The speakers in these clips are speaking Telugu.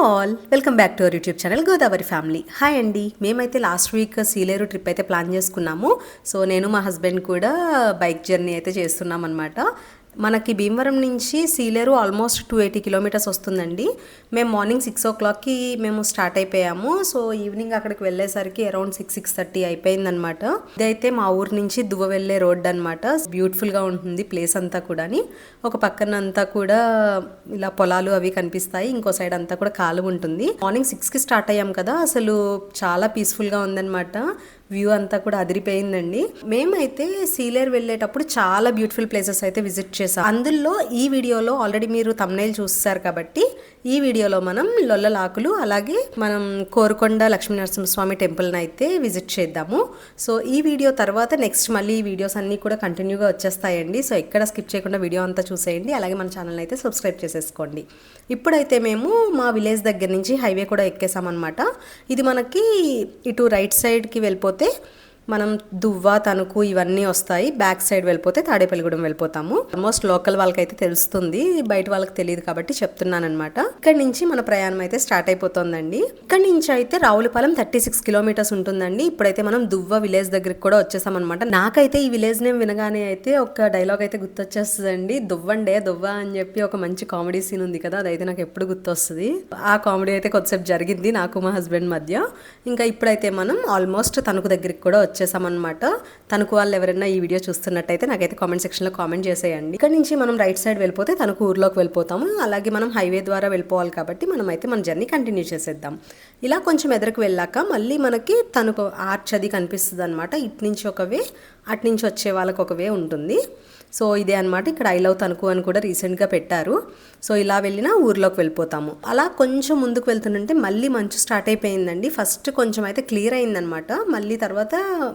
All welcome back to our YouTube channel Godavari family. Hi అండి, మేమైతే లాస్ట్ వీక్ సీలేరు ట్రిప్ అయితే ప్లాన్ చేసుకున్నాము. సో నేను మా హస్బెండ్ కూడా బైక్ జర్నీ అయితే చేస్తున్నాం అనమాట. మనకి భీమవరం నుంచి సీలేరు ఆల్మోస్ట్ 280 కిలోమీటర్స్ వస్తుందండి. మేము మార్నింగ్ 6 o'clockకి మేము స్టార్ట్ అయిపోయాము. సో ఈవినింగ్ అక్కడికి వెళ్ళేసరికి అరౌండ్ 6-6:30 అయిపోయిందనమాట. ఇదైతే మా ఊరు నుంచి దువ్వ వెళ్ళే రోడ్ అనమాట. బ్యూటిఫుల్గా ఉంటుంది ప్లేస్ అంతా కూడా. ఒక పక్కన అంతా కూడా ఇలా పొలాలు అవి కనిపిస్తాయి, ఇంకో సైడ్ అంతా కూడా కాలువ ఉంటుంది. మార్నింగ్ 6కి స్టార్ట్ అయ్యాం కదా, అసలు చాలా పీస్ఫుల్గా ఉందన్నమాట. వ్యూ అంతా కూడా అదిరిపోయిందండి. మేమైతే సీలేరు వెళ్ళేటప్పుడు చాలా బ్యూటిఫుల్ ప్లేసెస్ అయితే విజిట్ చేసాం. అందులో ఈ వీడియోలో ఆల్రెడీ మీరు థంబ్నెయిల్ చూస్తారు కాబట్టి ఈ వీడియోలో మనం లొల్లలాకులు అలాగే మనం కోరుకొండ లక్ష్మీనరసింహస్వామి టెంపుల్ని అయితే విజిట్ చేద్దాము. సో ఈ వీడియో తర్వాత నెక్స్ట్ మళ్ళీ ఈ వీడియోస్ అన్నీ కూడా కంటిన్యూగా వచ్చేస్తాయండి. సో ఎక్కడ స్కిప్ చేయకుండా వీడియో అంతా చూసేయండి. అలాగే మన ఛానల్ అయితే సబ్స్క్రైబ్ చేసేసుకోండి. ఇప్పుడైతే మేము మా విలేజ్ దగ్గర నుంచి హైవే కూడా ఎక్కేసామన్నమాట. ఇది మనకి ఇటు రైట్ సైడ్కి వెళ్ళిపోతే మనం దువ్వ తణుకు ఇవన్నీ వస్తాయి. బ్యాక్ సైడ్ వెళ్ళిపోతే తాడేపల్లిగూడెం వెళ్ళిపోతాము. ఆల్మోస్ట్ లోకల్ వాళ్ళకైతే తెలుస్తుంది, బయట వాళ్ళకి తెలియదు కాబట్టి చెప్తున్నాను అనమాట. ఇక్కడ నుంచి మన ప్రయాణం అయితే స్టార్ట్ అయిపోతుందండి. ఇక్కడ నుంచి అయితే రావులపాలెం 36 కిలోమీటర్స్ ఉంటుందండి. ఇప్పుడైతే మనం దువ్వ విలేజ్ దగ్గరికి కూడా వచ్చేసాం అనమాట. నాకైతే ఈ విలేజ్ నేమ్ వినగానే అయితే ఒక డైలాగ్ అయితే గుర్తొచ్చేస్తుందండి, దువ్వండే దువ్వ అని చెప్పి ఒక మంచి కామెడీ సీన్ ఉంది కదా, అదైతే నాకు ఎప్పుడు గుర్తొస్తుంది. ఆ కామెడీ అయితే కొద్దిసేపు జరిగింది నాకు మా హస్బెండ్ మధ్య. ఇంకా ఇప్పుడైతే మనం ఆల్మోస్ట్ తణుకు దగ్గరికి కూడా వచ్చేసామన్నమాట. తణుకు వాళ్ళు ఎవరైనా ఈ వీడియో చూస్తున్నట్టయితే నాకైతే కామెంట్ సెక్షన్లో కామెంట్ చేసేయండి. ఇక్కడ నుంచి మనం రైట్ సైడ్ వెళ్ళిపోతే తణుకు ఊర్లోకి వెళ్ళిపోతాము. అలాగే మనం హైవే ద్వారా వెళ్ళిపోవాలి కాబట్టి మనం అయితే మన జర్నీ కంటిన్యూ చేసేద్దాం. ఇలా కొంచెం ఎదురుకు వెళ్ళాక మళ్ళీ మనకి తణుకు ఆర్చ్ అది కనిపిస్తుంది అనమాట. ఇటు నుంచి ఒక వే, అటు నుంచి వచ్చే వాళ్ళకి ఒక వే ఉంటుంది. సో ఇదే అనమాట. ఇక్కడ ఐ లవ్ తణుకు అని కూడా రీసెంట్గా పెట్టారు. సో ఇలా వెళ్ళినా ఊర్లోకి వెళ్ళిపోతాము. అలా కొంచెం ముందుకు వెళ్తుంటే మళ్ళీ మంచు స్టార్ట్ అయిపోయిందండి. ఫస్ట్ కొంచెం అయితే క్లియర్ అయిందనమాట, మళ్ళీ తర్వాత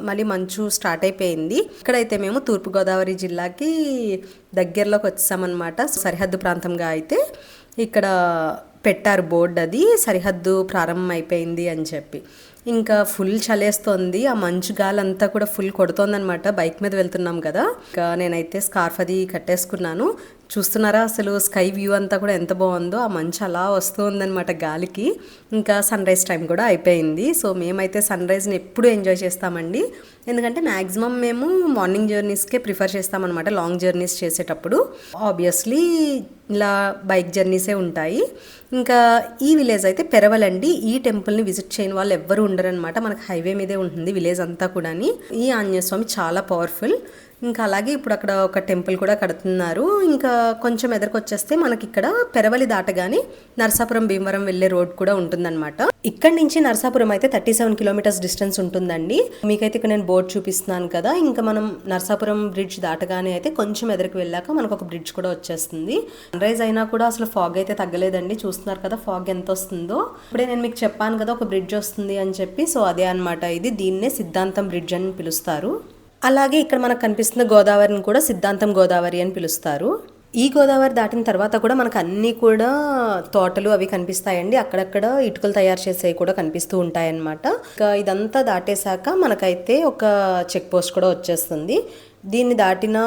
మళ్ళీ మంచు స్టార్ట్ అయిపోయింది. ఇక్కడైతే మేము తూర్పుగోదావరి జిల్లాకి దగ్గరలోకి వచ్చామన్నమాట. సరిహద్దు ప్రాంతంగా అయితే ఇక్కడ పెట్టారు బోర్డు, అది సరిహద్దు ప్రారంభం అయిపోయింది అని చెప్పి. ఇంకా ఫుల్ చలేస్తోంది, ఆ మంచు గాలి అంతా కూడా ఫుల్ కొడుతోందనమాట. బైక్ మీద వెళ్తున్నాం కదా, ఇంకా నేనైతే స్కార్ఫ్ అది కట్టేసుకున్నాను. చూస్తున్నారా అసలు స్కై వ్యూ అంతా కూడా ఎంత బాగుందో, ఆ మంచు అలా వస్తుందన్నమాట గాలికి. ఇంకా సన్ రైజ్ టైం కూడా అయిపోయింది. సో మేమైతే సన్ రైజ్ని ఎప్పుడు ఎంజాయ్ చేస్తామండి, ఎందుకంటే మ్యాక్సిమం మేము మార్నింగ్ జర్నీస్కే ప్రిఫర్ చేస్తామన్నమాట. లాంగ్ జర్నీస్ చేసేటప్పుడు ఆబ్వియస్లీ ఇలా బైక్ జర్నీసే ఉంటాయి. ఇంకా ఈ విలేజ్ అయితే పెరవలండి. ఈ టెంపుల్ని విజిట్ చేయని వాళ్ళు ఎవ్వరు ఉండరనమాట. మనకు హైవే మీదే ఉంటుంది విలేజ్ అంతా కూడా. ఈ ఆంజనేయ స్వామి చాలా పవర్ఫుల్. ఇంకా అలాగే ఇప్పుడు అక్కడ ఒక టెంపుల్ కూడా కడుతున్నారు. ఇంకా కొంచెం ఎదురుకొచ్చేస్తే మనకి ఇక్కడ పెరవలి దాటగానే నరసాపురం భీమవరం వెళ్ళే రోడ్ కూడా ఉంటుందన్నమాట. ఇక్కడ నుంచి నరసాపురం అయితే 37 కిలోమీటర్స్ డిస్టెన్స్ ఉంటుందండి. మీకైతే ఇక్కడ నేను బోర్డు చూపిస్తున్నాను కదా. ఇంకా మనం నరసాపురం బ్రిడ్జ్ దాటగానే అయితే కొంచెం ఎదురుకు వెళ్ళాక మనకు ఒక బ్రిడ్జ్ కూడా వచ్చేస్తుంది. సన్ రైజ్ అయినా కూడా అసలు ఫాగ్ అయితే తగ్గలేదండి. చూస్తున్నారు కదా ఫాగ్ ఎంత వస్తుందో. ఇప్పుడే నేను మీకు చెప్పాను కదా ఒక బ్రిడ్జ్ వస్తుంది అని చెప్పి. సో అదే అనమాట ఇది. దీన్నే సిద్ధాంతం బ్రిడ్జ్ అని పిలుస్తారు. అలాగే ఇక్కడ మనకు కనిపిస్తున్న గోదావరిని కూడా సిద్ధాంతం గోదావరి అని పిలుస్తారు. ఈ గోదావరి దాటిన తర్వాత కూడా మనకు అన్నీ కూడా తోటలు అవి కనిపిస్తాయండి. అక్కడక్కడ ఇటుకలు తయారు చేసేవి కూడా కనిపిస్తూ ఉంటాయన్నమాట. ఇంకా ఇదంతా దాటేశాక మనకైతే ఒక చెక్ పోస్ట్ కూడా వచ్చేస్తుంది. దీన్ని దాటిన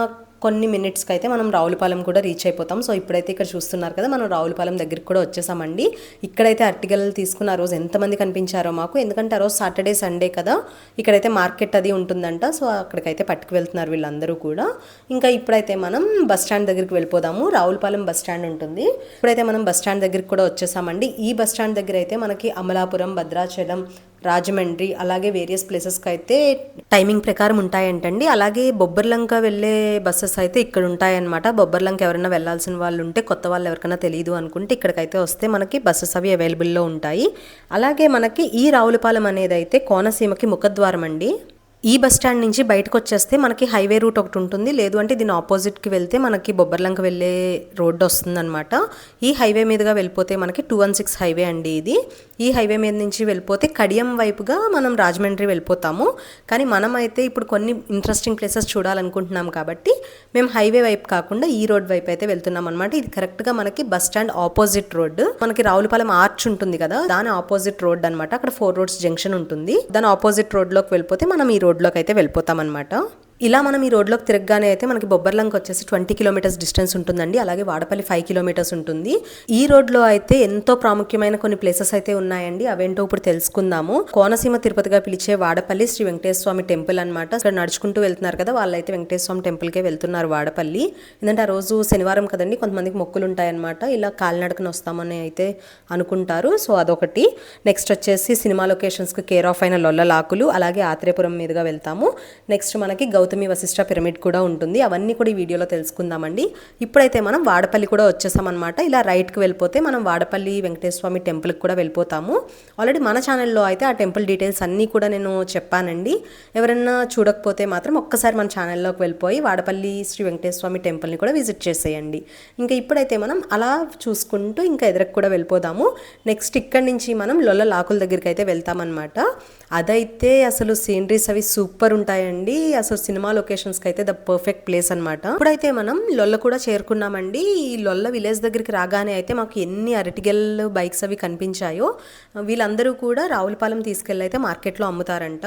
కొన్ని మినిట్స్కి అయితే మనం రావులపాలెం కూడా రీచ్ అయిపోతాం. సో ఇప్పుడైతే ఇక్కడ చూస్తున్నారు కదా, మనం రావులపాలెం దగ్గరికి కూడా వచ్చేసామండి. ఇక్కడైతే అరటిగెలలు తీసుకున్న ఆ రోజు ఎంతమంది కనిపించారో మాకు, ఎందుకంటే ఆ రోజు సాటర్డే సండే కదా, ఇక్కడైతే మార్కెట్ అది ఉంటుందంట. సో అక్కడికైతే పట్టుకు వెళ్తున్నారు వీళ్ళందరూ కూడా. ఇంకా ఇప్పుడైతే మనం బస్ స్టాండ్ దగ్గరికి వెళ్ళిపోదాము. రావులపాలెం బస్ స్టాండ్ ఉంటుంది. ఇప్పుడైతే మనం బస్ స్టాండ్ దగ్గరికి కూడా వచ్చేసామండి. ఈ బస్ స్టాండ్ దగ్గర అయితే మనకి అమలాపురం, భద్రాచలం, రాజమండ్రి అలాగే వేరియస్ ప్లేసెస్కి అయితే టైమింగ్ ప్రకారం ఉంటాయంటండి. అలాగే బొబ్బర్లంక వెళ్ళే బస్సెస్ అయితే ఇక్కడ ఉంటాయన్నమాట. బొబ్బర్లంక ఎవరైనా వెళ్ళాల్సిన వాళ్ళు ఉంటే, కొత్త వాళ్ళు ఎవరికైనా తెలియదు అనుకుంటే ఇక్కడికైతే వస్తే మనకి బస్సెస్ అవి అవైలబుల్లో ఉంటాయి. అలాగే మనకి ఈ రావులపాలెం అనేది అయితే కోనసీమకి ముఖద్వారం అండి. ఈ బస్ స్టాండ్ నుంచి బయటకు వచ్చేస్తే మనకి హైవే రూట్ ఒకటి ఉంటుంది, లేదు అంటే దీని ఆపోజిట్కి వెళ్తే మనకి బొబ్బర్లంక వెళ్ళే రోడ్డు వస్తుందన్నమాట. ఈ హైవే మీదుగా వెళ్ళిపోతే మనకి 216 హైవే అండి ఇది. ఈ హైవే మీద నుంచి వెళ్ళిపోతే కడియం వైపుగా మనం రాజమండ్రి వెళ్ళిపోతాము. కానీ మనం అయితే ఇప్పుడు కొన్ని ఇంట్రెస్టింగ్ ప్లేసెస్ చూడాలనుకుంటున్నాం కాబట్టి మేము హైవే వైపు కాకుండా ఈ రోడ్ వైపు అయితే వెళ్తున్నాం అనమాట. ఇది కరెక్ట్గా మనకి బస్ స్టాండ్ ఆపోజిట్ రోడ్. మనకి రావులపాలెం ఆర్చ్ ఉంటుంది కదా, దాని ఆపోజిట్ రోడ్ అనమాట. అక్కడ 4 రోడ్స్ జంక్షన్ ఉంటుంది. దాని ఆపోజిట్ రోడ్లోకి వెళ్ళిపోతే మనం ఈ రోడ్లోకి అయితే వెళ్ళిపోతాం అనమాట. ఇలా మనం ఈ రోడ్లోకి తిరగగానే అయితే మనకి బొబ్బర్లంక వచ్చేసి 20 కిలోమీటర్స్ డిస్టెన్స్ ఉంటుందండి. అలాగే వాడపల్లి 5 కిలోమీటర్స్ ఉంటుంది. ఈ రోడ్లో అయితే ఎంతో ప్రాముఖ్యమైన కొన్ని ప్లేసెస్ అయితే ఉన్నాయండి. అవేంటో ఇప్పుడు తెలుసుకుందాము. కోనసీమ తిరుపతిగా పిలిచే వాడపల్లి శ్రీ వెంకటేశ్వర స్వామి టెంపుల్ అనమాట. ఇక్కడ నడుచుకుంటూ వెళ్తున్నారు కదా, వాళ్ళైతే వెంకటేశ్వర స్వామి టెంపుల్కే వెళ్తున్నారు వాడపల్లి. ఎందుకంటే ఆ రోజు శనివారం కదండి, కొంతమందికి మొక్కులు ఉంటాయన్నమాట. ఇలా కాలినడకన వస్తామని అయితే అనుకుంటారు. సో అదొకటి. నెక్స్ట్ వచ్చేసి సినిమా లొకేషన్స్కి కేర్ ఆఫ్ అయిన లొల్లలాకులు, అలాగే ఆత్రేయపురం మీదుగా వెళ్తాము. నెక్స్ట్ మనకి గౌతమి వశిష్ఠ పిరమిడ్ కూడా ఉంటుంది. అవన్నీ కూడా ఈ వీడియోలో తెలుసుకుందామండి. ఇప్పుడైతే మనం వాడపల్లి కూడా వచ్చేసామన్నమాట. ఇలా రైట్కి వెళ్ళిపోతే మనం వాడపల్లి వెంకటేశ్వర స్వామి టెంపుల్కి కూడా వెళ్ళిపోతాము. ఆల్రెడీ మన ఛానల్లో అయితే ఆ టెంపుల్ డీటెయిల్స్ అన్నీ కూడా నేను చెప్పానండి. ఎవరైనా చూడకపోతే మాత్రం ఒక్కసారి మన ఛానల్లోకి వెళ్ళిపోయి వాడపల్లి శ్రీ వెంకటేశ్వర స్వామి టెంపుల్ని కూడా విజిట్ చేసేయండి. ఇంకా ఇప్పుడైతే మనం అలా చూసుకుంటూ ఇంకా ఎదురకు కూడా వెళ్ళిపోదాము. నెక్స్ట్ ఇక్కడి నుంచి మనం లొల్లలాకుల దగ్గరికి అయితే వెళ్తామన్నమాట. అదైతే అసలు సీనరీస్ అవి సూపర్ ఉంటాయండి. అసలు సినిమా లొకేషన్స్కి అయితే ద పర్ఫెక్ట్ ప్లేస్ అనమాట. ఇప్పుడైతే మనం లొల్ల కూడా చేరుకున్నామండి. ఈ లొల్ల విలేజ్ దగ్గరికి రాగానే అయితే మాకు ఎన్ని అరటిగెల్ బైక్స్ అవి కనిపించాయో. వీళ్ళందరూ కూడా రావులపాలెం తీసుకెళ్ళి అయితే మార్కెట్లో అమ్ముతారంట.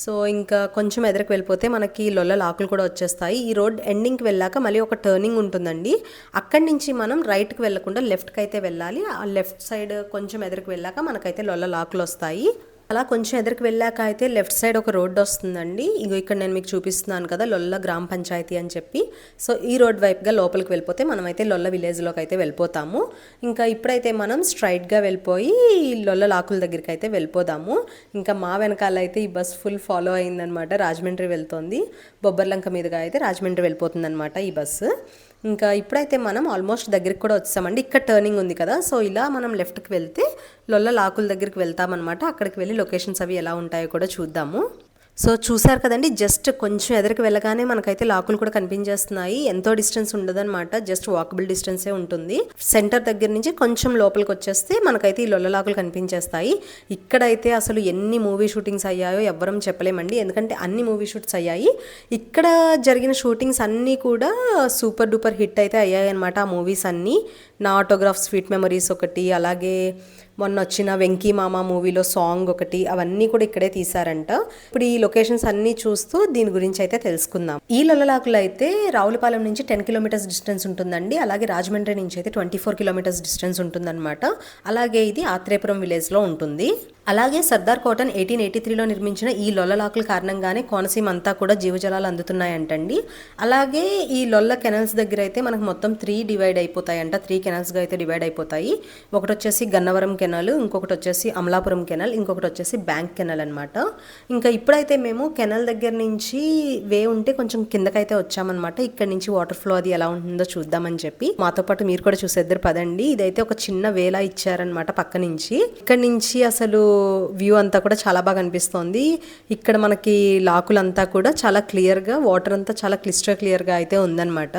సో ఇంకా కొంచెం ఎదురుకు వెళ్ళిపోతే మనకి లొల్ల లాకులు కూడా వచ్చేస్తాయి. ఈ రోడ్ ఎండింగ్కి వెళ్ళాక మళ్ళీ ఒక టర్నింగ్ ఉంటుందండి. అక్కడి నుంచి మనం రైట్కి వెళ్ళకుండా లెఫ్ట్కి అయితే వెళ్ళాలి. ఆ లెఫ్ట్ సైడ్ కొంచెం ఎదురుకు వెళ్ళాక మనకైతే లొల్ల లాకులు వస్తాయి. అలా కొంచెం ఎదురుకు వెళ్ళాక అయితే లెఫ్ట్ సైడ్ ఒక రోడ్డు వస్తుందండి. ఇగో ఇక్కడ నేను మీకు చూపిస్తున్నాను కదా, లొల్ల గ్రామ పంచాయతీ అని చెప్పి. సో ఈ రోడ్ వైపుగా లోపలికి వెళ్ళిపోతే మనమైతే లొల్ల విలేజ్లోకి అయితే వెళ్ళిపోతాము. ఇంకా ఇప్పుడైతే మనం స్ట్రైట్గా వెళ్ళిపోయి లొల్ల లాకుల దగ్గరికి అయితే వెళ్ళిపోదాము. ఇంకా మా వెనకాల అయితే ఈ బస్ ఫుల్ ఫాలో అయిందనమాట. రాజమండ్రి వెళ్తోంది. బొబ్బర్లంక మీదుగా అయితే రాజమండ్రి వెళ్ళిపోతుంది అనమాట ఈ బస్సు. ఇంకా ఇప్పుడైతే మనం ఆల్మోస్ట్ దగ్గరికి కూడా వచ్చామండి. ఇక్కడ టర్నింగ్ ఉంది కదా, సో ఇలా మనం లెఫ్ట్కి వెళ్తే లొల్ల లాకుల దగ్గరికి వెళ్తామన్నమాట. అక్కడికి వెళ్ళి లొకేషన్స్ అవి ఎలా ఉంటాయో కూడా చూద్దాము. సో చూసారు కదండి, జస్ట్ కొంచెం ఎదురుకు వెళ్ళగానే మనకైతే లాకులు కూడా కనిపించేస్తున్నాయి. ఎంతో డిస్టెన్స్ ఉండదన్నమాట, జస్ట్ వాకబుల్ డిస్టెన్సే ఉంటుంది. సెంటర్ దగ్గర నుంచి కొంచెం లోపలికి వచ్చేస్తే మనకైతే ఈ లొల్ల లాకులు కనిపించేస్తాయి. ఇక్కడైతే అసలు ఎన్ని మూవీ షూటింగ్స్ అయ్యాయో ఎవ్వరం చెప్పలేమండి, ఎందుకంటే అన్ని మూవీ షూట్స్ అయ్యాయి. ఇక్కడ జరిగిన షూటింగ్స్ అన్నీ కూడా సూపర్ డూపర్ హిట్ అయితే అయ్యాయి అనమాట. ఆ మూవీస్ అన్నీ. నా ఆటోగ్రాఫ్ స్వీట్ మెమరీస్ ఒకటి, అలాగే మొన్న వచ్చిన వెంకీ మామ మూవీలో సాంగ్ ఒకటి, అవన్నీ కూడా ఇక్కడే తీశారంట. ఇప్పుడు ఈ లొకేషన్స్ అన్నీ చూస్తూ దీని గురించి అయితే తెలుసుకుందాం. ఈ లొల్లలాకులు అయితే రావులపాలెం నుంచి 10 కిలోమీటర్స్ డిస్టెన్స్ ఉంటుందండి. అలాగే రాజమండ్రి నుంచి అయితే 24 కిలోమీటర్స్ డిస్టెన్స్ ఉంటుందన్నమాట. అలాగే ఇది ఆత్రేయపురం విలేజ్లో ఉంటుంది. అలాగే సర్దార్ కాటన్ 1883లో నిర్మించిన ఈ లొల్లలాకుల కారణంగానే కోనసీమ అంతా కూడా జీవజలాలు అందుతున్నాయంటండి. అలాగే ఈ లొల్ల కెనాల్స్ దగ్గర అయితే మనకు మొత్తం 3 డివైడ్ అయిపోతాయంట. 3 కెనాల్స్గా అయితే డివైడ్ అయిపోతాయి. ఒకటి వచ్చేసి గన్నవరం కెనాల్, ఇంకొకటి వచ్చేసి అమలాపురం కెనాల్, ఇంకొకటి వచ్చేసి బ్యాంక్ కెనాల్ అనమాట. ఇంకా ఇప్పుడైతే మేము కెనాల్ దగ్గర నుంచి వే ఉంటే కొంచెం కిందకైతే వచ్చామన్నమాట. ఇక్కడ నుంచి వాటర్ ఫ్లో అది ఎలా ఉంటుందో చూద్దామని చెప్పి మాతో పాటు మీరు కూడా చూసేద్దరు పదండి. ఇదైతే ఒక చిన్న వేలా ఇచ్చారనమాట పక్క నుంచి. ఇక్కడ నుంచి అసలు వ్యూ అంతా కూడా చాలా బాగా అనిపిస్తోంది. ఇక్కడ మనకి లాకులంతా కూడా చాలా క్లియర్గా, వాటర్ అంతా చాలా క్లియర్గా అయితే ఉందన్నమాట.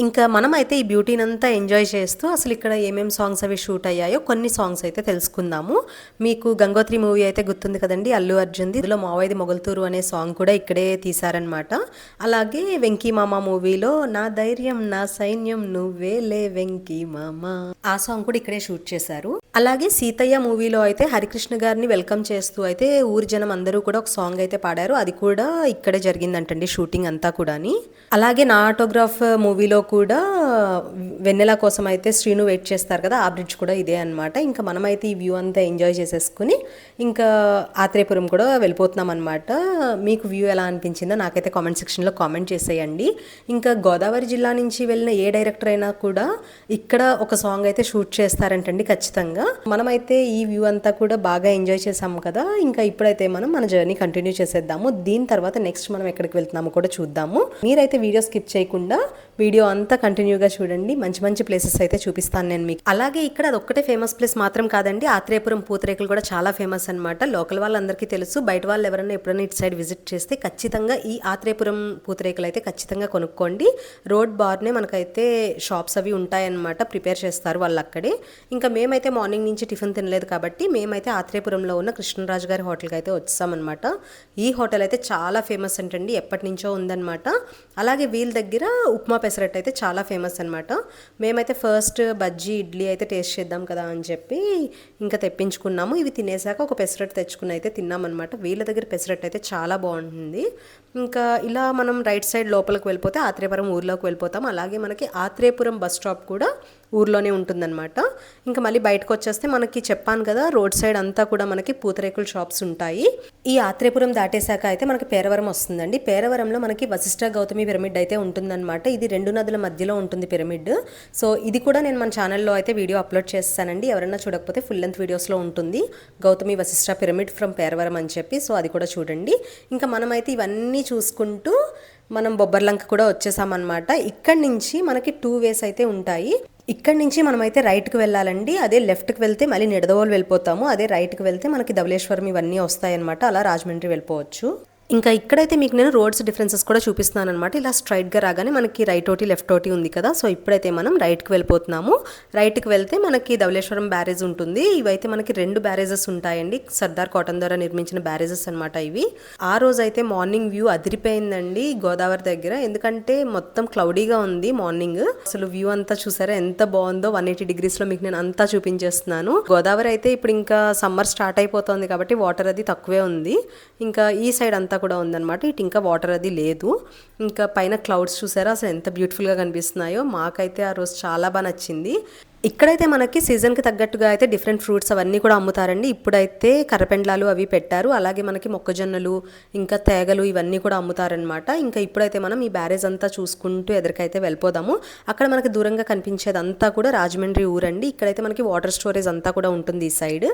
ఇంకా మనమైతే ఈ బ్యూటీని అంతా ఎంజాయ్ చేస్తూ అసలు ఇక్కడ ఏమేమి సాంగ్స్ అవి షూట్ అయ్యాయో కొన్ని సాంగ్స్ అయితే తెలుసుకుందాము. మీకు గంగోత్రి మూవీ అయితే గుర్తుంది కదండి, అల్లు అర్జున్ది. ఇందులో మావైది మొగల్తూరు అనే సాంగ్ కూడా ఇక్కడే తీశారనమాట. అలాగే వెంకీ మామ మూవీలో నా ధైర్యం నా సైన్యం నువ్వేలే వెంకీ మామ, ఆ సాంగ్ కూడా ఇక్కడే షూట్ చేశారు. అలాగే సీతయ్య మూవీలో అయితే హరికృష్ణ గారిని వెల్కమ్ చేస్తూ అయితే ఊరి జనం అందరూ కూడా ఒక సాంగ్ అయితే పాడారు. అది కూడా ఇక్కడే జరిగిందంటండి షూటింగ్ అంతా కూడాని. అలాగే నా ఆటోగ్రాఫ్ మూవీలో కూడా వెన్నెల కోసం అయితే శ్రీను వెయిట్ చేస్తారు కదా, ఆ బ్రిడ్జ్ కూడా ఇదే అనమాట. ఇంకా మనమైతే ఈ వ్యూ అంతా ఎంజాయ్ చేసేసుకుని ఇంకా ఆత్రేయపురం కూడా వెళ్ళిపోతున్నాం అనమాట. మీకు వ్యూ ఎలా అనిపించిందో నాకైతే కామెంట్ సెక్షన్లో కామెంట్ చేసేయండి. ఇంకా గోదావరి జిల్లా నుంచి వెళ్ళిన ఏ డైరెక్టర్ అయినా కూడా ఇక్కడ ఒక సాంగ్ అయితే షూట్ చేస్తారంటండి ఖచ్చితంగా. మనమైతే ఈ వ్యూ అంతా కూడా బాగా ఎంజాయ్ చేసాము కదా. ఇంకా ఇప్పుడైతే మనం మన జర్నీ కంటిన్యూ చేసేద్దాము. దీని తర్వాత నెక్స్ట్ మనం ఎక్కడికి వెళ్తున్నామో కూడా చూద్దాము. మీరైతే వీడియో స్కిప్ చేయకుండా వీడియో అంతా కంటిన్యూగా చూడండి. మంచి మంచి ప్లేసెస్ అయితే చూపిస్తాను నేను మీకు. అలాగే ఇక్కడ అది ఒక్కటే ఫేమస్ ప్లేస్ మాత్రం కాదండి, ఆత్రేయపురం పూతరేకులు కూడా చాలా ఫేమస్ అనమాట. లోకల్ వాళ్ళందరికీ తెలుసు. బయట వాళ్ళు ఎవరైనా ఎప్పుడైనా ఇటు సైడ్ విజిట్ చేస్తే ఖచ్చితంగా ఈ ఆత్రేయపురం పూతరేకులు అయితే ఖచ్చితంగా కొనుక్కోండి. రోడ్ బార్నే మనకైతే షాప్స్ అవి ఉంటాయన్నమాట, ప్రిపేర్ చేస్తారు వాళ్ళు అక్కడే. ఇంకా మేమైతే మార్నింగ్ నుంచి టిఫిన్ తినలేదు కాబట్టి మేమైతే ఆత్రేయపురంలో ఉన్న కృష్ణరాజు గారి హోటల్కి అయితే వచ్చామన్నమాట. ఈ హోటల్ అయితే చాలా ఫేమస్ అంటండి, ఎప్పటి నుంచో ఉందన్నమాట. అలాగే వీళ్ళ దగ్గర ఉప్మా పెసరట్టు అయితే చాలా ఫేమస్ అనమాట. మేమైతే ఫస్ట్ బజ్జీ ఇడ్లీ అయితే టేస్ట్ చేద్దాం కదా అని చెప్పి ఇంకా తెప్పించుకున్నాము. ఇవి తినేసాక ఒక పెసరట్టు తెచ్చుకుని అయితే తిన్నామన్నమాట. వీళ్ళ దగ్గర పెసరట్టు అయితే చాలా బాగుంటుంది. ఇంకా ఇలా మనం రైట్ సైడ్ లోపలికి వెళ్ళిపోతే ఆత్రేయపురం ఊర్లోకి వెళ్ళిపోతాం. అలాగే మనకి ఆత్రేయపురం బస్ స్టాప్ కూడా ఊర్లోనే ఉంటుందన్నమాట. ఇంకా మళ్ళీ బయటకు వచ్చేస్తే మనకి చెప్పాను కదా, రోడ్ సైడ్ అంతా కూడా మనకి పూతరేకుల షాప్స్ ఉంటాయి. ఈ ఆత్రేయపురం దాటేశాక అయితే మనకి పేరవరం వస్తుందండి. పేరవరంలో మనకి వశిష్ఠ గౌతమి పిరమిడ్ అయితే ఉంటుందన్నమాట. ఇది 2 నదుల మధ్యలో ఉంటుంది పిరమిడ్. సో ఇది కూడా నేను మన ఛానల్లో అయితే వీడియో అప్లోడ్ చేస్తానండి. ఎవరైనా చూడకపోతే ఫుల్ లెంత్ వీడియోస్లో ఉంటుంది గౌతమి వశిష్ఠ పిరమిడ్ ఫ్రమ్ పేరవరం అని చెప్పి. సో అది కూడా చూడండి. ఇంకా మనమైతే ఇవన్నీ చూసుకుంటూ మనం బొబ్బర్లంక కూడా వచ్చేసామన్నమాట. ఇక్కడి నుంచి మనకి 2 వేస్ అయితే ఉంటాయి. ఇక్కడి నుంచి మనమైతే రైట్కి వెళ్ళాలండి. అదే లెఫ్ట్కి వెళ్తే మళ్ళీ నిడదవోలు వెళ్ళిపోతాము. అదే రైట్కి వెళ్తే మనకి ధవళేశ్వరం ఇవన్నీ వస్తాయన్నమాట. అలా రాజమండ్రి వెళ్ళిపోవచ్చు. ఇంకా ఇక్కడైతే మీకు నేను రోడ్స్ డిఫరెన్సెస్ కూడా చూపిస్తున్నాను అనమాట. ఇలా స్ట్రైట్గా రాగానే మనకి రైట్ ఒకటి లెఫ్ట్ ఒకటి ఉంది కదా. సో ఇప్పుడైతే మనం రైట్కి వెళ్ళిపోతున్నాము. రైట్కి వెళ్తే మనకి ధవళేశ్వరం బ్యారేజ్ ఉంటుంది. ఇవైతే మనకి 2 బ్యారేజెస్ ఉంటాయండి. సర్దార్ కాటన్ ద్వారా నిర్మించిన బ్యారేజెస్ అనమాట ఇవి. ఆ రోజు అయితే మార్నింగ్ వ్యూ అదిరిపోయిందండి గోదావరి దగ్గర. ఎందుకంటే మొత్తం క్లౌడీగా ఉంది మార్నింగ్. అసలు వ్యూ అంతా చూసారా ఎంత బాగుందో. 180 degreesలో మీకు నేను అంతా చూపించేస్తున్నాను. గోదావరి అయితే ఇప్పుడు ఇంకా సమ్మర్ స్టార్ట్ అయిపోతుంది కాబట్టి వాటర్ అది తక్కువే ఉంది. ఇంకా ఈ సైడ్ అంతా కూడా ఉందన్నమాట. ఇటు ఇంకా వాటర్ అది లేదు. ఇంకా పైన క్లౌడ్స్ చూసారా అసలు ఎంత బ్యూటిఫుల్గా కనిపిస్తున్నాయో. మాకైతే ఆ రోజు చాలా బాగా నచ్చింది. ఇక్కడైతే మనకి సీజన్కి తగ్గట్టుగా అయితే డిఫరెంట్ ఫ్రూట్స్ అవన్నీ కూడా అమ్ముతారండి. ఇప్పుడైతే కర్రపెండ్లాలు అవి పెట్టారు. అలాగే మనకి మొక్కజొన్నలు ఇంకా తేగలు ఇవన్నీ కూడా అమ్ముతారనమాట. ఇంకా ఇప్పుడైతే మనం ఈ బ్యారేజ్ అంతా చూసుకుంటూ ఎదురుకైతే వెళ్ళిపోదాము. అక్కడ మనకి దూరంగా కనిపించేది అంతా కూడా రాజమండ్రి ఊరండి. ఇక్కడైతే మనకి వాటర్ స్టోరేజ్ అంతా కూడా ఉంటుంది. ఈ సైడ్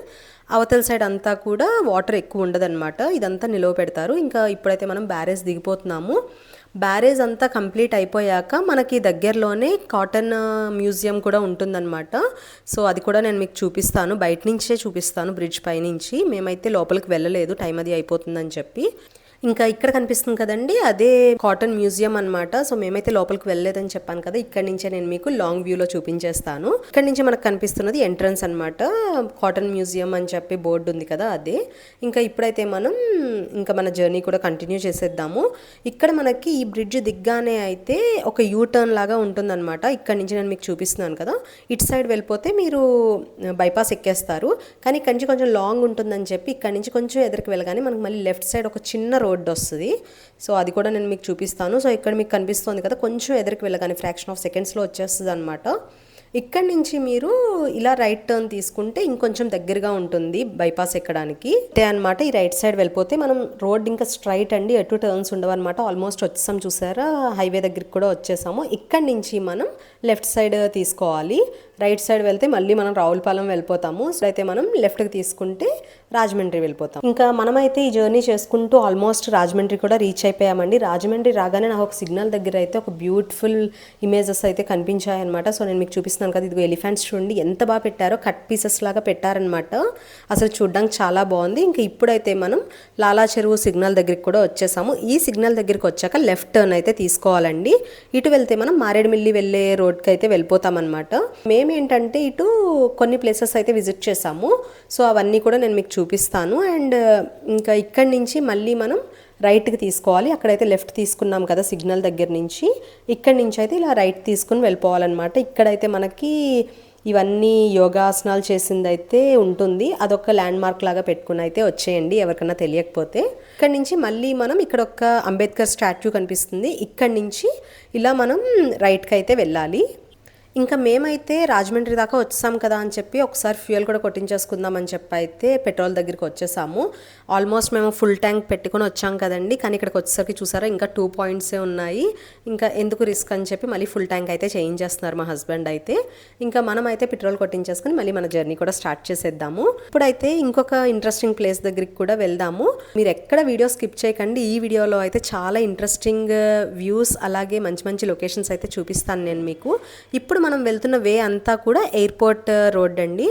అవతల సైడ్ అంతా కూడా వాటర్ ఎక్కువ ఉండదన్నమాట. ఇదంతా నిలువ పెడతారు. ఇంకా ఇప్పుడైతే మనం బ్యారేజ్ దిగిపోతున్నాము. బ్యారేజ్ అంతా కంప్లీట్ అయిపోయాక మనకి దగ్గరలోనే కాటన్ మ్యూజియం కూడా ఉంటుందన్నమాట. సో అది కూడా నేను మీకు చూపిస్తాను. బయట నుంచే చూపిస్తాను బ్రిడ్జ్ పైనుంచి. మేమైతే లోపలికి వెళ్ళలేదు, టైం అది అయిపోతుందని చెప్పి. ఇంకా ఇక్కడ కనిపిస్తుంది కదండి, అదే కాటన్ మ్యూజియం అనమాట. సో మేమైతే లోపలికి వెళ్ళలేదని చెప్పాను కదా. ఇక్కడ నుంచే నేను మీకు లాంగ్ వ్యూలో చూపించేస్తాను. ఇక్కడ నుంచి మనకు కనిపిస్తున్నది ఎంట్రన్స్ అనమాట. కాటన్ మ్యూజియం అని చెప్పి బోర్డు ఉంది కదా, అదే. ఇంకా ఇప్పుడైతే మనం ఇంకా మన జర్నీ కూడా కంటిన్యూ చేసేద్దాము. ఇక్కడ మనకి ఈ బ్రిడ్జ్ దిగ్గానే అయితే ఒక యూటర్న్ లాగా ఉంటుందన్నమాట. ఇక్కడ నుంచి నేను మీకు చూపిస్తున్నాను కదా. ఇటు సైడ్ వెళ్ళిపోతే మీరు బైపాస్ ఎక్కేస్తారు. కానీ ఇక్కడ నుంచి కొంచెం లాంగ్ ఉంటుందని చెప్పి ఇక్కడ నుంచి కొంచెం ఎదురుకు వెళ్ళగానే మనకి మళ్ళీ లెఫ్ట్ సైడ్ ఒక చిన్న రోడ్ వస్తుంది. సో అది కూడా నేను మీకు చూపిస్తాను. సో ఇక్కడ మీకు కనిపిస్తుంది కదా, కొంచెం ఎదురుకు వెళ్ళగానే ఫ్రాక్షన్ ఆఫ్ సెకండ్స్లో వచ్చేస్తుంది అనమాట. ఇక్కడ నుంచి మీరు ఇలా రైట్ టర్న్ తీసుకుంటే ఇంకొంచెం దగ్గరగా ఉంటుంది బైపాస్ ఎక్కడానికి. అంతే అనమాట. ఈ రైట్ సైడ్ వెళ్ళిపోతే మనం రోడ్ ఇంకా స్ట్రైట్ అండి, ఎటు టర్న్స్ ఉండవు అనమాట. ఆల్మోస్ట్ వచ్చేసాం చూసారా, హైవే దగ్గరికి కూడా వచ్చేసాము. ఇక్కడ నుంచి మనం లెఫ్ట్ సైడ్ తీసుకోవాలి. రైట్ సైడ్ వెళ్తే మళ్ళీ మనం రావులపాలెం వెళ్ళిపోతాము. సో అయితే మనం లెఫ్ట్కి తీసుకుంటే రాజమండ్రి వెళ్ళిపోతాం. ఇంకా మనమైతే ఈ జర్నీ చేసుకుంటూ ఆల్మోస్ట్ రాజమండ్రి కూడా రీచ్ అయిపోయామండి. రాజమండ్రి రాగానే నాకు ఒక సిగ్నల్ దగ్గర అయితే ఒక బ్యూటిఫుల్ ఇమేజెస్ అయితే కనిపించాయి అనమాట. సో నేను మీకు చూపిస్తున్నాను కదా, ఇదిగో ఎలిఫెంట్స్ చూడండి ఎంత బాగా పెట్టారో, కట్ పీసెస్ లాగా పెట్టారనమాట. అసలు చూడడానికి చాలా బాగుంది. ఇంకా ఇప్పుడైతే మనం లాలా చెరువు సిగ్నల్ దగ్గరికి కూడా వచ్చేసాము. ఈ సిగ్నల్ దగ్గరికి వచ్చాక లెఫ్ట్ టర్న్ అయితే తీసుకోవాలండి. ఇటు వెళ్తే మనం మారేడుమిల్లి వెళ్ళే రోడ్కి అయితే వెళ్ళిపోతాం అనమాట. మేమేంటంటే ఇటు కొన్ని ప్లేసెస్ అయితే విజిట్ చేసాము. సో అవన్నీ కూడా నేను మీకు చూపిస్తాను. అండ్ ఇంకా ఇక్కడి నుంచి మళ్ళీ మనం రైట్కి తీసుకోవాలి. అక్కడైతే లెఫ్ట్ తీసుకున్నాం కదా సిగ్నల్ దగ్గర నుంచి. ఇక్కడి నుంచి అయితే ఇలా రైట్ తీసుకుని వెళ్ళిపోవాలన్నమాట. ఇక్కడైతే మనకి ఇవన్నీ యోగాసనాలు చేసింది అయితే ఉంటుంది. అదొక ల్యాండ్ మార్క్ లాగా పెట్టుకుని అయితే వచ్చేయండి ఎవరికైనా తెలియకపోతే. ఇక్కడ నుంచి మళ్ళీ మనం ఇక్కడ ఒక అంబేద్కర్ స్టాట్యూ కనిపిస్తుంది. ఇక్కడి నుంచి ఇలా మనం రైట్కి అయితే వెళ్ళాలి. ఇంకా మేమైతే రాజమండ్రి దాకా వచ్చాం కదా అని చెప్పి ఒకసారి ఫ్యూయల్ కూడా కొట్టించేసుకుందాం అని చెప్పి అయితే పెట్రోల్ దగ్గరికి వచ్చేసాము. ఆల్మోస్ట్ మేము ఫుల్ ట్యాంక్ పెట్టుకుని వచ్చాం కదండి. కానీ ఇక్కడికి వచ్చేసరికి చూసారా ఇంకా 2 పాయింట్సే ఉన్నాయి. ఇంకా ఎందుకు రిస్క్ అని చెప్పి మళ్ళీ ఫుల్ ట్యాంక్ అయితే చేయించేస్తున్నారు మా హస్బెండ్ అయితే. ఇంకా మనం అయితే పెట్రోల్ కొట్టించేసుకుని మళ్ళీ మన జర్నీ కూడా స్టార్ట్ చేసేద్దాము. ఇప్పుడైతే ఇంకొక ఇంట్రెస్టింగ్ ప్లేస్ దగ్గరికి కూడా వెళ్దాము. మీరు ఎక్కడ వీడియో స్కిప్ చేయకండి. ఈ వీడియోలో అయితే చాలా ఇంట్రెస్టింగ్ వ్యూస్ అలాగే మంచి మంచి లొకేషన్స్ అయితే చూపిస్తాను నేను మీకు. ఇప్పుడు మనం వెళ్తున్న వే అంతా కూడా ఎయిర్పోర్ట్ రోడ్ అండి.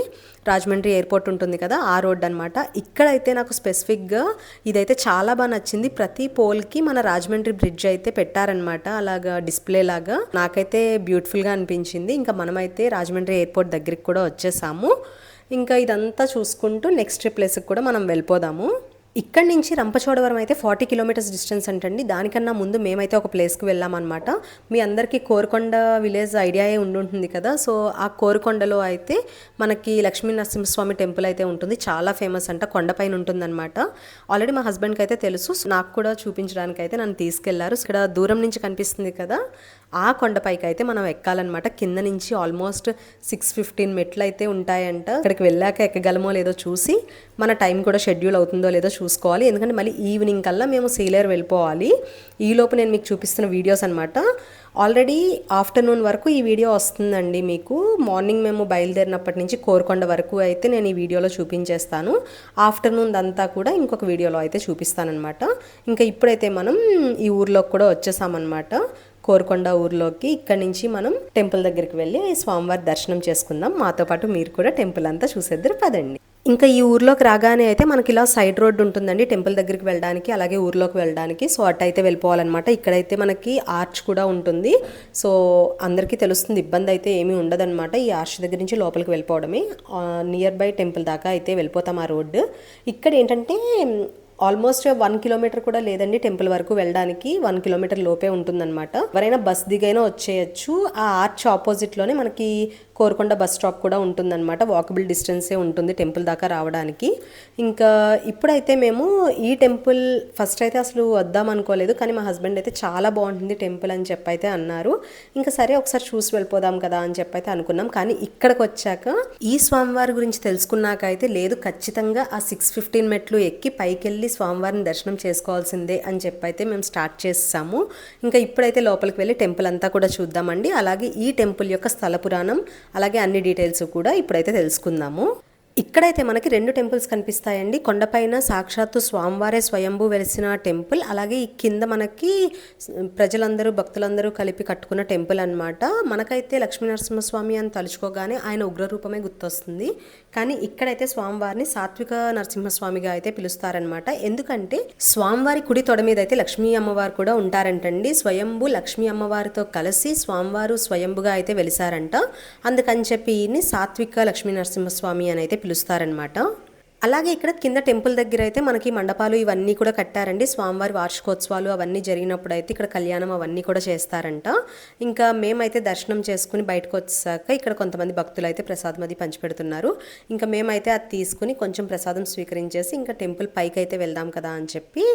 రాజమండ్రి ఎయిర్పోర్ట్ ఉంటుంది కదా, ఆ రోడ్ అనమాట. ఇక్కడైతే నాకు స్పెసిఫిక్గా ఇదైతే చాలా బాగా నచ్చింది. ప్రతి పోల్కి మన రాజమండ్రి బ్రిడ్జ్ అయితే పెట్టారనమాట, అలాగా డిస్ప్లే లాగా. నాకైతే బ్యూటిఫుల్గా అనిపించింది. ఇంకా మనమైతే రాజమండ్రి ఎయిర్పోర్ట్ దగ్గరికి కూడా వచ్చేసాము. ఇంకా ఇదంతా చూసుకుంటూ నెక్స్ట్ ప్లేస్కి కూడా మనం వెళ్ళిపోదాము. ఇక్కడి నుంచి రంపచోడవరం అయితే 40 కిలోమీటర్స్ డిస్టెన్స్ అంటండి. దానికన్నా ముందు మేమైతే ఒక ప్లేస్కి వెళ్ళామన్నమాట. మీ అందరికీ కోరుకొండ విలేజ్ ఐడియాయే ఉండుంటుంది కదా. సో ఆ కోరుకొండలో అయితే మనకి లక్ష్మీ నరసింహస్వామి టెంపుల్ అయితే ఉంటుంది. చాలా ఫేమస్ అంట, కొండపైన ఉంటుందన్నమాట. ఆల్రెడీ మా హస్బెండ్కి అయితే తెలుసు, నాకు కూడా చూపించడానికి అయితే నన్ను తీసుకెళ్లారు. ఇక్కడ దూరం నుంచి కనిపిస్తుంది కదా, ఆ కొండపైకి అయితే మనం ఎక్కాలన్నమాట. కింద నుంచి ఆల్మోస్ట్ 615 మెట్లు అయితే ఉంటాయంట. ఇక్కడికి వెళ్ళాక ఎక్కగలమో లేదో చూసి మన టైం కూడా షెడ్యూల్ అవుతుందో లేదో చూసుకోవాలి. ఎందుకంటే మళ్ళీ ఈవినింగ్ కల్లా మేము సీలేరు వెళ్ళిపోవాలి. ఈలోపు నేను మీకు చూపిస్తున్న వీడియోస్ అనమాట. ఆల్రెడీ ఆఫ్టర్నూన్ వరకు ఈ వీడియో వస్తుందండి మీకు. మార్నింగ్ మేము బయలుదేరినప్పటి నుంచి కోరుకొండ వరకు అయితే నేను ఈ వీడియోలో చూపించేస్తాను. ఆఫ్టర్నూన్ అంతా కూడా ఇంకొక వీడియోలో అయితే చూపిస్తానమాట. ఇంకా ఇప్పుడైతే మనం ఈ ఊర్లోకి కూడా వచ్చేసామన్నమాట, కోరుకొండ ఊర్లోకి. ఇక్కడ నుంచి మనం టెంపుల్ దగ్గరికి వెళ్ళి స్వామివారి దర్శనం చేసుకుందాం. మాతో పాటు మీరు కూడా టెంపుల్ అంతా చూసేద్దరు పదండి. ఇంకా ఈ ఊర్లోకి రాగానే అయితే మనకి ఇలా సైడ్ రోడ్ ఉంటుందండి టెంపుల్ దగ్గరికి వెళ్ళడానికి, అలాగే ఊర్లోకి వెళ్ళడానికి. సో అటు అయితే వెళ్ళిపోవాలన్నమాట. ఇక్కడైతే మనకి ఆర్చ్ కూడా ఉంటుంది. సో అందరికీ తెలుస్తుంది, ఇబ్బంది అయితే ఏమీ ఉండదన్నమాట. ఈ ఆర్చ్ దగ్గర నుంచి లోపలికి వెళ్ళిపోవడమే. నియర్ బై టెంపుల్ దాకా అయితే వెళ్ళిపోతాం ఆ రోడ్డు. ఇక్కడ ఏంటంటే ఆల్మోస్ట్ 1 కిలోమీటర్ కూడా లేదండి టెంపుల్ వరకు వెళ్ళడానికి. 1 కిలోమీటర్ లోపే ఉంటుందన్నమాట. ఎవరైనా బస్ దిగైనా వచ్చేయచ్చు. ఆ ఆర్చ్ ఆపోజిట్లోనే మనకి కోరుకొండ బస్ స్టాప్ కూడా ఉంటుందన్నమాట. వాకబుల్ డిస్టెన్సే ఉంటుంది టెంపుల్ దాకా రావడానికి. ఇంకా ఇప్పుడైతే మేము ఈ టెంపుల్ ఫస్ట్ అయితే అసలు వద్దాం అనుకోలేదు, కానీ మా హస్బెండ్ అయితే చాలా బాగుంటుంది టెంపుల్ అని చెప్పైతే అన్నారు. ఇంకా సరే ఒకసారి చూసి వెళ్ళిపోదాం కదా అని చెప్పైతే అనుకున్నాం. కానీ ఇక్కడికి వచ్చాక ఈ స్వామివారి గురించి తెలుసుకున్నాక అయితే లేదు, ఖచ్చితంగా ఆ 615 మెట్లు ఎక్కి పైకి వెళ్ళి స్వామివారిని దర్శనం చేసుకోవాల్సిందే అని చెప్పైతే మేము స్టార్ట్ చేసాము. ఇంకా ఇప్పుడైతే లోపలికి వెళ్ళి టెంపుల్ అంతా కూడా చూద్దామండి. అలాగే ఈ టెంపుల్ యొక్క స్థల పురాణం, అలాగే అన్ని డీటెయిల్స్ కూడా ఇప్పుడైతే తెలుసుకుందాము. ఇక్కడైతే మనకి 2 టెంపుల్స్ కనిపిస్తాయండి. కొండపైన సాక్షాత్తు స్వామివారే స్వయంభూ వెలిసిన టెంపుల్, అలాగే ఈ కింద మనకి ప్రజలందరూ భక్తులందరూ కలిపి కట్టుకున్న టెంపుల్ అనమాట. మనకైతే లక్ష్మీనరసింహస్వామి అని తలుచుకోగానే ఆయన ఉగ్రరూపమే గుర్తొస్తుంది. కానీ ఇక్కడైతే స్వామివారిని సాత్విక నరసింహస్వామిగా అయితే పిలుస్తారనమాట. ఎందుకంటే స్వామివారి కుడి తొడ మీద అయితే లక్ష్మీ అమ్మవారు కూడా ఉంటారంటండి. స్వయంభూ లక్ష్మీ అమ్మవారితో కలిసి స్వామివారు స్వయంభుగా అయితే వెలిసారంట. అందుకని చెప్పి ఈయన్ని సాత్విక లక్ష్మీ నరసింహస్వామి అని అయితే పిలుస్తారనమాట. అలాగే ఇక్కడ కింద టెంపుల్ దగ్గర అయితే మనకి మండపాలు ఇవన్నీ కూడా కట్టారండి. స్వామివారి వార్షికోత్సవాలు అవన్నీ జరిగినప్పుడు అయితే ఇక్కడ కళ్యాణం అవన్నీ కూడా చేస్తారంట. ఇంకా మేమైతే దర్శనం చేసుకుని బయటకు వచ్చాక ఇక్కడ కొంతమంది భక్తులు అయితే ప్రసాదం అది పంచిపెడుతున్నారు. ఇంకా మేమైతే అది తీసుకుని కొంచెం ప్రసాదం స్వీకరించేసి ఇంకా టెంపుల్ పైకి అయితే వెళ్దాం కదా అని చెప్పి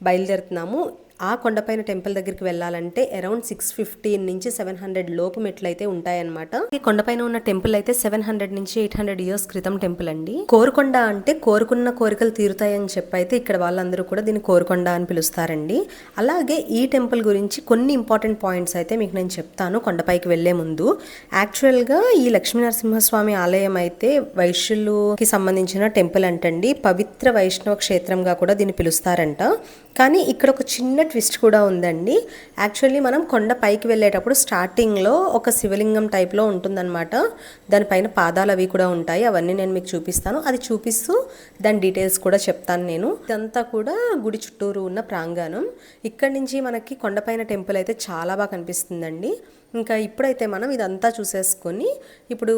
బయలుదేరుతున్నాము. ఆ కొండపైన టెంపుల్ దగ్గరికి వెళ్ళాలంటే అరౌండ్ 615 నుంచి 700 లోపు మెట్లు అయితే ఉంటాయన్నమాట. ఈ కొండపైన ఉన్న టెంపుల్ అయితే 700 నుంచి 800 ఇయర్స్ క్రితం టెంపుల్ అండి. కోరుకొండ అంటే కోరుకున్న కోరికలు తీరుతాయని చెప్పి అయితే ఇక్కడ వాళ్ళందరూ కూడా దీన్ని కోరుకొండ అని పిలుస్తారండి. అలాగే ఈ టెంపుల్ గురించి కొన్ని ఇంపార్టెంట్ పాయింట్స్ అయితే మీకు నేను చెప్తాను కొండపైకి వెళ్లే ముందు. యాక్చువల్గా ఈ లక్ష్మీనరసింహస్వామి ఆలయం అయితే వైశ్యులకి సంబంధించిన టెంపుల్ అంటండి. పవిత్ర వైష్ణవ క్షేత్రంగా కూడా దీన్ని పిలుస్తారంట. కానీ ఇక్కడ ఒక చిన్న ట్విస్ట్ కూడా ఉందండి. యాక్చువల్లీ మనం కొండ పైకి వెళ్ళేటప్పుడు స్టార్టింగ్లో ఒక శివలింగం టైప్లో ఉంటుందన్నమాట. దానిపైన పాదాలు అవి కూడా ఉంటాయి. అవన్నీ నేను మీకు చూపిస్తాను. అది చూపిస్తూ దాని డీటెయిల్స్ కూడా చెప్తాను నేను. ఇదంతా కూడా గుడి చుట్టూరు ఉన్న ప్రాంగణం. ఇక్కడి నుంచి మనకి కొండపైన టెంపుల్ అయితే చాలా బాగా కనిపిస్తుందండి. ఇంకా ఇప్పుడైతే మనం ఇదంతా చూసేసుకొని ఇప్పుడు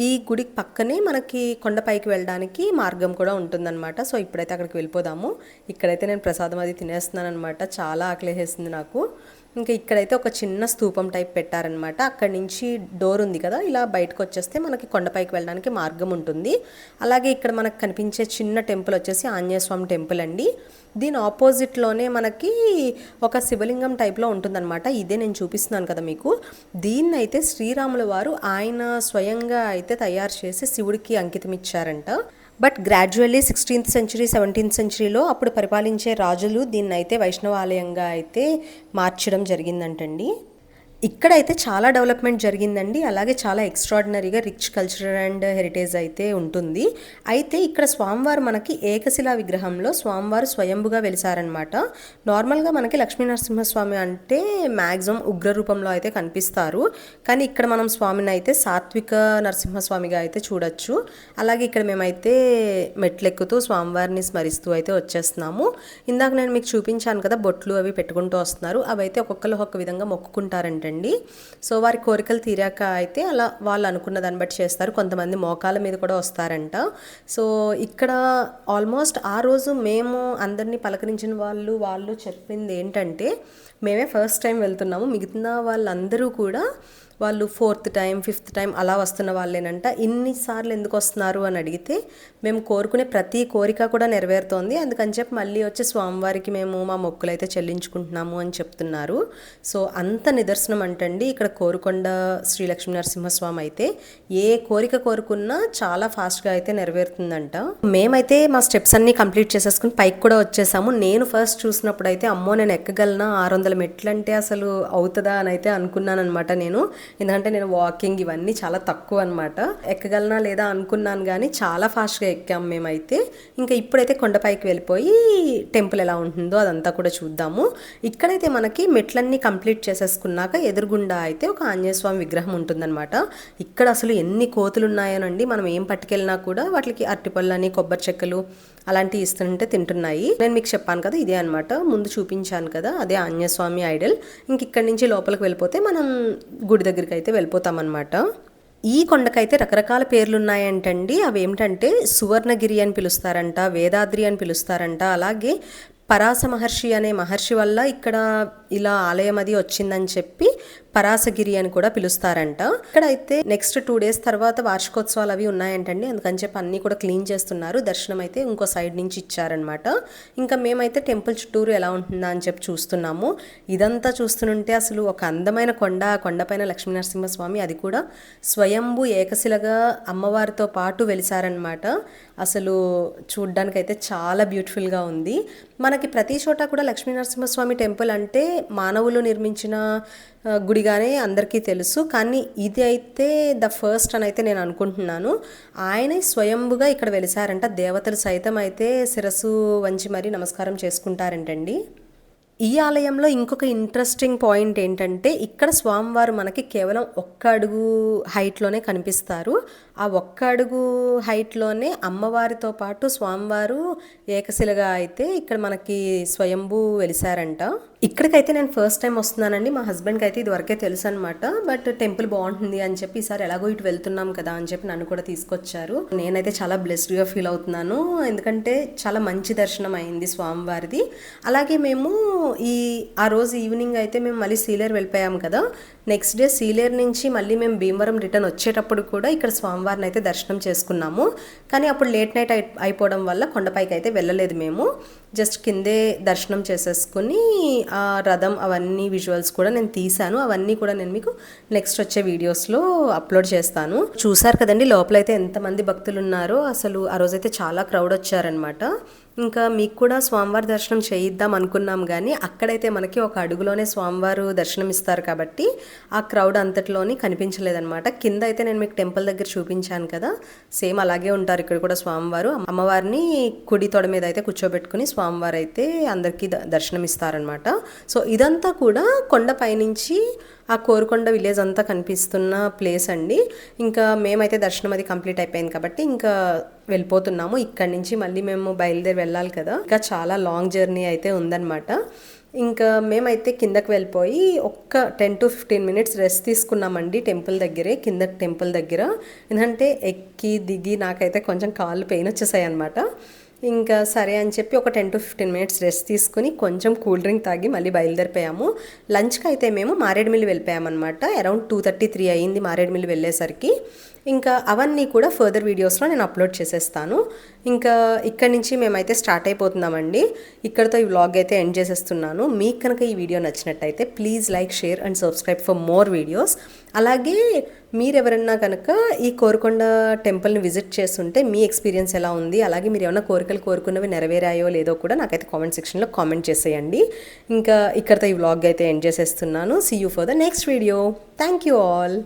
ఈ గుడి పక్కనే మనకి కొండపైకి వెళ్ళడానికి మార్గం కూడా ఉంటుందన్నమాట. సో ఇప్పుడైతే అక్కడికి వెళ్ళిపోదాము. ఇక్కడైతే నేను ప్రసాదం అది తినేస్తున్నాను అనమాట. చాలా ఆకలేసేసింది నాకు. ఇంకా ఇక్కడైతే ఒక చిన్న స్తూపం టైప్ పెట్టారనమాట. అక్కడి నుంచి డోర్ ఉంది కదా, ఇలా బయటకు వచ్చేస్తే మనకి కొండపైకి వెళ్ళడానికి మార్గం ఉంటుంది. అలాగే ఇక్కడ మనకు కనిపించే చిన్న టెంపుల్ వచ్చేసి ఆంజనేయ స్వామి టెంపుల్ అండి. దీని ఆపోజిట్లోనే మనకి ఒక శివలింగం టైప్లో ఉంటుందన్నమాట. ఇదే నేను చూపిస్తున్నాను కదా మీకు. దీన్ని అయితే శ్రీరాముల వారు ఆయన స్వయంగా అయితే తయారు చేసి శివుడికి అంకితం ఇచ్చారంట. But gradually 16th century 17th సెంచరీలో అప్పుడు పరిపాలించే రాజులు దీన్ని అయితే వైష్ణవ ఆలయంగా అయితే మార్చడం జరిగిందంటండి. ఇక్కడైతే చాలా డెవలప్మెంట్ జరిగిందండి. అలాగే చాలా ఎక్స్ట్రాడినరీగా రిచ్ కల్చర్ అండ్ హెరిటేజ్ అయితే ఉంటుంది. అయితే ఇక్కడ స్వామివారు మనకి ఏకశిలా విగ్రహంలో స్వామివారు స్వయంభుగా వెలిసారనమాట. నార్మల్గా మనకి లక్ష్మీనరసింహస్వామి అంటే మ్యాక్సిమం ఉగ్ర రూపంలో అయితే కనిపిస్తారు. కానీ ఇక్కడ మనం స్వామిని అయితే సాత్విక నరసింహస్వామిగా అయితే చూడొచ్చు. అలాగే ఇక్కడ మేమైతే మెట్లెక్కుతూ స్వామివారిని స్మరిస్తూ అయితే వచ్చేస్తున్నాము. ఇందాక నేను మీకు చూపించాను కదా, బొట్లు అవి పెట్టుకుంటూ వస్తున్నారు. అవి అయితే ఒక్కొక్కరు ఒక్కొక్క విధంగా మొక్కుకుంటారంటే ఉంటాయండి. సో వారి కోరికలు తీరాక అయితే అలా వాళ్ళు అనుకున్న దాన్ని బట్టి చేస్తారు. కొంతమంది మోకాల మీద కూడా వస్తారంట. సో ఇక్కడ ఆల్మోస్ట్ ఆ రోజు మేము అందరినీ పలకరించిన వాళ్ళు చెప్పింది ఏంటంటే, మేమే ఫస్ట్ టైం వెళ్తున్నాము, మిగతా వాళ్ళందరూ కూడా వాళ్ళు 4th టైం 5th టైం అలా వస్తున్న వాళ్ళేనంట. ఇన్నిసార్లు ఎందుకు వస్తున్నారు అని అడిగితే, మేము కోరుకునే ప్రతి కోరిక కూడా నెరవేరుతోంది, అందుకని చెప్పి మళ్ళీ వచ్చి స్వామివారికి మేము మా మొక్కులు అయితే చెల్లించుకుంటున్నాము అని చెప్తున్నారు. సో అంత నిదర్శనం అంటండి ఇక్కడ కోరుకొండ శ్రీ లక్ష్మీ నరసింహస్వామి అయితే ఏ కోరిక కోరుకున్నా చాలా ఫాస్ట్గా అయితే నెరవేరుతుందంట. మేమైతే మా స్టెప్స్ అన్నీ కంప్లీట్ చేసేసుకుని పైకి కూడా వచ్చేసాము. నేను ఫస్ట్ చూసినప్పుడు అయితే అమ్మో నేను ఎక్కగలనా 600 మెట్లు అంటే అసలు అవుతుందా అని అయితే అనుకున్నాను అనమాట నేను. ఎందుకంటే నేను వాకింగ్ ఇవన్నీ చాలా తక్కువ అనమాట. ఎక్కగలనా లేదా అనుకున్నాను, కానీ చాలా ఫాస్ట్గా ఎక్కాము మేమైతే. ఇంకా ఇప్పుడైతే కొండపైకి వెళ్ళిపోయి టెంపుల్ ఎలా ఉంటుందో అదంతా కూడా చూద్దాము. ఇక్కడైతే మనకి మెట్లన్నీ కంప్లీట్ చేసేసుకున్నాక ఎదురుగుండా అయితే ఒక ఆంజనేయ స్వామి విగ్రహం ఉంటుందన్నమాట. ఇక్కడ అసలు ఎన్ని కోతులు ఉన్నాయోనండి, మనం ఏం పట్టుకెళ్ళినా కూడా వాటికి అరటిపళ్ళని కొబ్బరి చెక్కలు అలాంటివి ఇస్తుంటే తింటున్నాయి. నేను మీకు చెప్పాను కదా ఇదే అనమాట, ముందు చూపించాను కదా అదే ఆంజనేయ స్వామి ఐడల్. ఇంక ఇక్కడి నుంచి లోపలికి వెళ్ళిపోతే మనం గుడి దగ్గరికి అయితే వెళ్ళిపోతాం అనమాట. ఈ కొండకైతే రకరకాల పేర్లు ఉన్నాయంటండి. అవి ఏమిటంటే సువర్ణగిరి అని పిలుస్తారంట, వేదాద్రి అని పిలుస్తారంట, అలాగే పరాశ మహర్షి అనే మహర్షి వల్ల ఇక్కడ ఇలా ఆలయం అది వచ్చిందని చెప్పి పరాసగిరి అని కూడా పిలుస్తారంట. ఇక్కడైతే నెక్స్ట్ 2 days తర్వాత వార్షికోత్సవాలు అవి ఉన్నాయంటండి, అందుకని చెప్పి అన్నీ కూడా క్లీన్ చేస్తున్నారు. దర్శనం అయితే ఇంకో సైడ్ నుంచి ఇచ్చారనమాట. ఇంకా మేమైతే టెంపుల్ చుట్టూరు ఎలా ఉంటుందా అని చెప్పి చూస్తున్నాము. ఇదంతా చూస్తుంటే అసలు ఒక అందమైన కొండపైన లక్ష్మీనరసింహస్వామి, అది కూడా స్వయంభూ ఏకశిలగా అమ్మవారితో పాటు వెలిసారనమాట. అసలు చూడ్డానికైతే చాలా బ్యూటిఫుల్గా ఉంది. మనకి ప్రతి చోట కూడా లక్ష్మీనరసింహస్వామి టెంపుల్ అంటే మానవులు నిర్మించిన గుడిగానే అందరికీ తెలుసు, కానీ ఇది అయితే ద ఫస్ట్ అని అయితే నేను అనుకుంటున్నాను. ఆయనే స్వయంభుగా ఇక్కడ వెలిసారంట. దేవతలు సైతం అయితే శిరస్సు వంచి మరీ నమస్కారం చేసుకుంటారంటండి. ఈ ఆలయంలో ఇంకొక ఇంట్రెస్టింగ్ పాయింట్ ఏంటంటే, ఇక్కడ స్వామివారు మనకి కేవలం 1 అడుగు హైట్లోనే కనిపిస్తారు. ఆ 1 అడుగు హైట్లోనే అమ్మవారితో పాటు స్వామివారు ఏకశిలగా అయితే ఇక్కడ మనకి స్వయంభూ వెలిసారంట. ఇక్కడికైతే నేను ఫస్ట్ టైం వస్తున్నానండి. మా హస్బెండ్కి అయితే ఇది వరకే తెలుసు అనమాట. బట్ టెంపుల్ బాగుంటుంది అని చెప్పి ఈసారి ఎలాగో ఇటు వెళ్తున్నాం కదా అని చెప్పి నన్ను కూడా తీసుకొచ్చారు. నేనైతే చాలా బ్లెస్డ్గా ఫీల్ అవుతున్నాను, ఎందుకంటే చాలా మంచి దర్శనం అయింది స్వామివారిది. అలాగే మేము ఆ రోజు ఈవినింగ్ అయితే మేము మళ్ళీ సీలేరు వెళ్ళిపోయాం కదా. నెక్స్ట్ డే సీలేరు నుంచి మళ్ళీ మేము భీమవరం రిటర్న్ వచ్చేటప్పుడు కూడా ఇక్కడ స్వామివారిని అయితే దర్శనం చేసుకున్నాము. కానీ అప్పుడు లేట్ నైట్ అయిపోవడం వల్ల కొండపైకి అయితే వెళ్ళలేదు మేము. జస్ట్ కిందే దర్శనం చేసేసుకుని ఆ రథం అవన్నీ విజువల్స్ కూడా నేను తీసాను. అవన్నీ కూడా నేను మీకు నెక్స్ట్ వచ్చే వీడియోస్లో అప్లోడ్ చేస్తాను. చూసారు కదండి లోపలైతే ఎంతమంది భక్తులు ఉన్నారో. అసలు ఆ రోజైతే చాలా క్రౌడ్ వచ్చారనమాట. ఇంకా మీకు కూడా స్వామివారి దర్శనం చేయిద్దాం అనుకున్నాం, కానీ అక్కడైతే మనకి 1 అడుగులోనే స్వామివారు దర్శనం ఇస్తారు కాబట్టి ఆ క్రౌడ్ అంతట్లోని కనిపించలేదన్నమాట. కింద అయితే నేను మీకు టెంపుల్ దగ్గర చూపించాను కదా, సేమ్ అలాగే ఉంటారు ఇక్కడ కూడా స్వామివారు. అమ్మవారిని కుడి తొడ మీద అయితే కూర్చోబెట్టుకుని స్వామివారు అయితే అందరికీ దర్శనం ఇస్తారనమాట. సో ఇదంతా కూడా కొండపై నుంచి ఆ కోరుకొండ విలేజ్ అంతా కనిపిస్తున్న ప్లేస్ అండి. ఇంకా మేమైతే దర్శనం అది కంప్లీట్ అయిపోయింది కాబట్టి ఇంకా వెళ్ళిపోతున్నాము. ఇక్కడి నుంచి మళ్ళీ మేము బయలుదేరి వెళ్ళాలి కదా, ఇంకా చాలా లాంగ్ జర్నీ అయితే ఉందన్నమాట. ఇంకా మేమైతే కిందకి వెళ్ళిపోయి 10 to 15 minutes రెస్ట్ తీసుకున్నామండి టెంపుల్ దగ్గరే, కింద టెంపుల్ దగ్గర. ఎందుకంటే ఎక్కి దిగి నాకైతే కొంచెం కాళ్ళు పెయిన్ వచ్చేసాయి అనమాట. ఇంకా సరే అని చెప్పి 10 to 15 minutes రెస్ట్ తీసుకుని కొంచెం కూల్ డ్రింక్ తాగి మళ్ళీ బయలుదేరిపోయాము. లంచ్కి అయితే మేము మారేడుమిల్లి వెళ్ళిపోయామన్నమాట. అరౌండ్ 2:33 అయ్యింది మారేడుమిల్లి వెళ్ళేసరికి. ఇంకా అవన్నీ కూడా ఫర్దర్ వీడియోస్లో నేను అప్లోడ్ చేసేస్తాను. ఇంకా ఇక్కడి నుంచి మేమైతే స్టార్ట్ అయిపోతున్నామండి. ఇక్కడితో ఈ వ్లాగ్ అయితే ఎండ్ చేసేస్తున్నాను. మీకు కనుక ఈ వీడియో నచ్చినట్టయితే please like, share and subscribe for more videos. అలాగే మీరెవరన్నా కనుక ఈ కోరుకొండ టెంపుల్ని విజిట్ చేస్తుంటే మీ ఎక్స్పీరియన్స్ ఎలా ఉంది, అలాగే మీరు ఏమైనా కోరికలు కోరుకున్నవి నెరవేరాయో లేదో కూడా నాకైతే కామెంట్ సెక్షన్లో కామెంట్ చేసేయండి. ఇంకా ఇక్కడితో ఈ వ్లాగ్ అయితే ఎండ్ చేసేస్తున్నాను. See you for the next video. Thank you all.